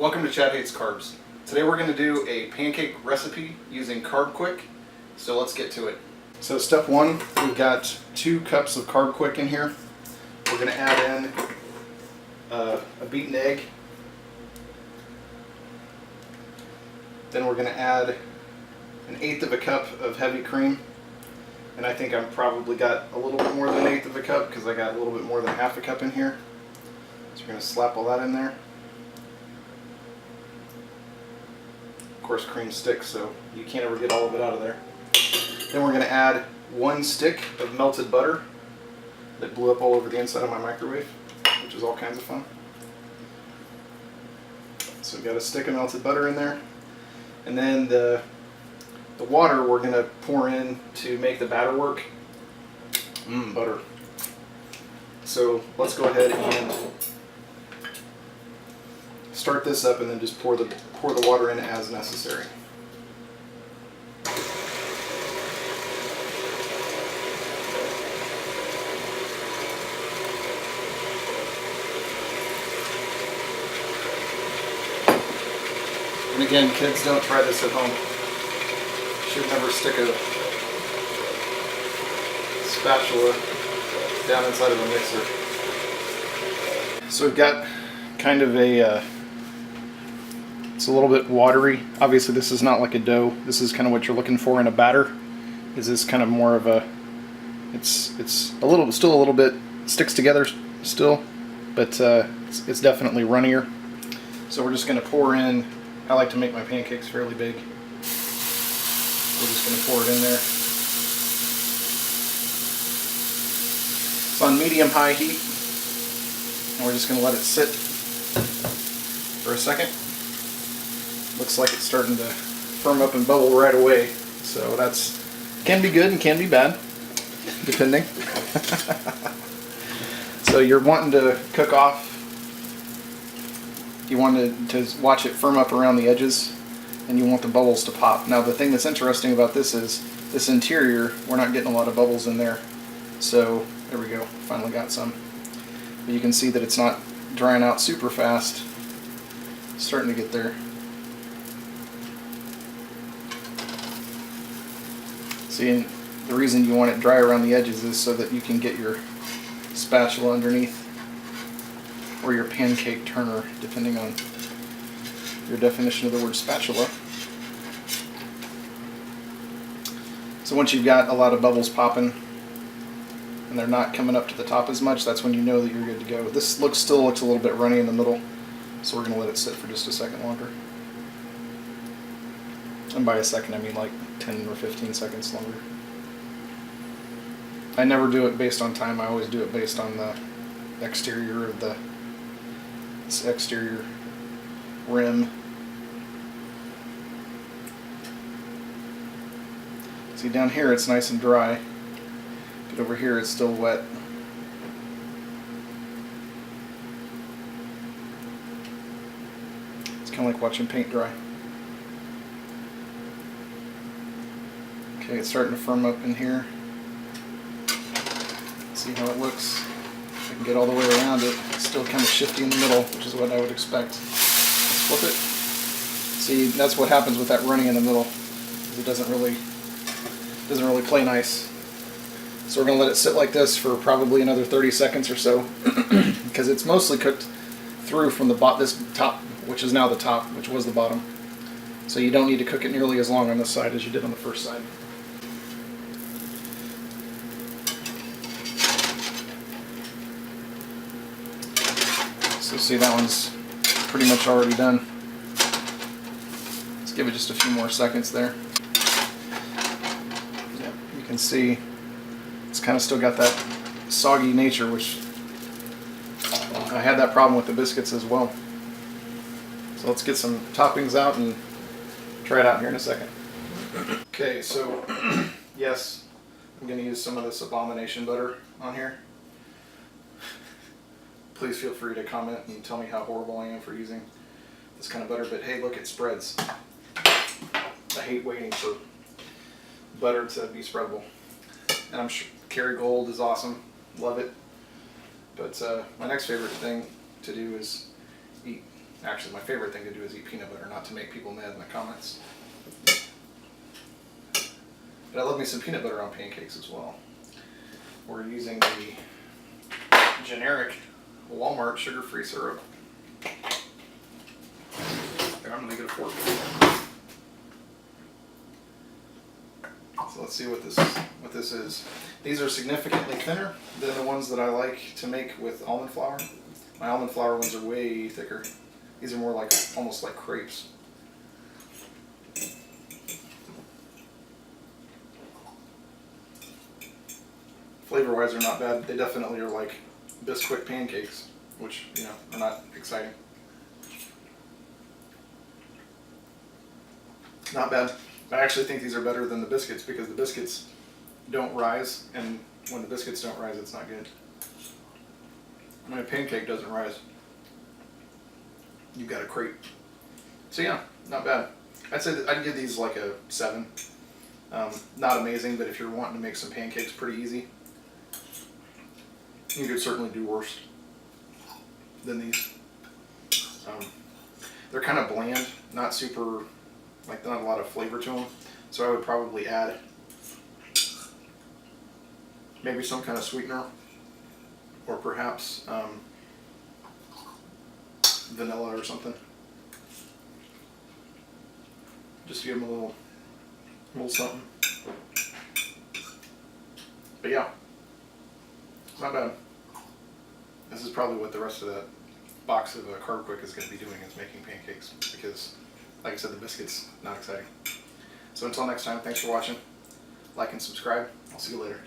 Welcome to Chad Hates Carbs. Today we're going to do a pancake recipe using Carbquik, so let's get to it. So step one, we've got 2 cups of Carbquik in here. We're going to add in a beaten egg. Then we're going to add 1/8 of a cup of heavy cream. And I think I've probably got a little bit more than 1/8 of a cup because I got a little bit more than half a cup in here. So we're going to slap all that in there. Of course, cream sticks, so you can't ever get all of it out of there. Then we're going to add 1 stick of melted butter that blew up all over the inside of my microwave, which is all kinds of fun. So we've got a stick of melted butter in there. And then the water we're going to pour in to make the batter work. Butter. So let's go ahead and start this up and then just pour the water in as necessary. And again, kids, don't try this at home. You should never stick a spatula down inside of a mixer. So we've got kind of a it's a little bit watery. Obviously this is not like a dough. This is kind of what you're looking for in a batter. Is this kind of more of a, it's still a little bit sticks together still, but it's definitely runnier. So we're just going to pour in. I like to make my pancakes fairly big. We're just going to pour it in there. It's on medium-high heat, and we're just going to let it sit for a second. Looks like it's starting to firm up and bubble right away, so that's can be good and can be bad, depending. So you're wanting to cook off. You want to watch it firm up around the edges, and you want the bubbles to pop. Now the thing that's interesting about this is this interior, we're not getting a lot of bubbles in there. So there we go, finally got some. But you can see that it's not drying out super fast. It's starting to get there. See, and the reason you want it dry around the edges is so that you can get your spatula underneath, or your pancake turner, depending on your definition of the word spatula. So once you've got a lot of bubbles popping and they're not coming up to the top as much, that's when you know that you're good to go. This still looks a little bit runny in the middle, so we're going to let it sit for just a second longer. And by a second I mean like 10 or 15 seconds longer. I never do it based on time, I always do it based on the exterior of this exterior rim. See, down here it's nice and dry, but over here it's still wet. It's kind of like watching paint dry. Okay, it's starting to firm up in here. See how it looks. I can get all the way around it. It's still kind of shifty in the middle, which is what I would expect. Let's flip it. See, that's what happens with that running in the middle. It doesn't really play nice. So we're going to let it sit like this for probably another 30 seconds or so, because it's mostly cooked through from this top, which is now the top, which was the bottom. So you don't need to cook it nearly as long on this side as you did on the first side. So see, that one's pretty much already done. Let's give it just a few more seconds there. Yeah, you can see it's kind of still got that soggy nature, which I had that problem with the biscuits as well. So let's get some toppings out and try it out here in a second. Okay, so yes, I'm going to use some of this abomination butter on here. Please feel free to comment and tell me how horrible I am for using this kind of butter, but hey, look, it spreads. I hate waiting for butter to be spreadable. And I'm sure Kerrygold is awesome, love it. But my next favorite thing to do is eat Actually, my favorite thing to do is eat peanut butter, not to make people mad in the comments. But I love me some peanut butter on pancakes as well. We're using the generic Walmart sugar-free syrup. Here, I'm going to get a fork. So let's see what this is. These are significantly thinner than the ones that I like to make with almond flour. My almond flour ones are way thicker. These are more like almost like crepes. Flavor-wise, they're not bad. They definitely are like Carbquik pancakes, which, you know, are not exciting. Not bad. I actually think these are better than the biscuits because the biscuits don't rise, and when the biscuits don't rise, it's not good. I mean, a pancake doesn't rise. You've got a crepe. So yeah, not bad. I'd say that I'd give these like a 7. Not amazing, but if you're wanting to make some pancakes pretty easy, you could certainly do worse than these. They're kind of bland, not super, like not a lot of flavor to them. So I would probably add maybe some kind of sweetener, or perhaps vanilla or something. Just give them a little something. But yeah, not bad. This is probably what the rest of that box of Carbquik is going to be doing, is making pancakes, because, like I said, the biscuits, not exciting. So until next time, thanks for watching. Like and subscribe. I'll see you later.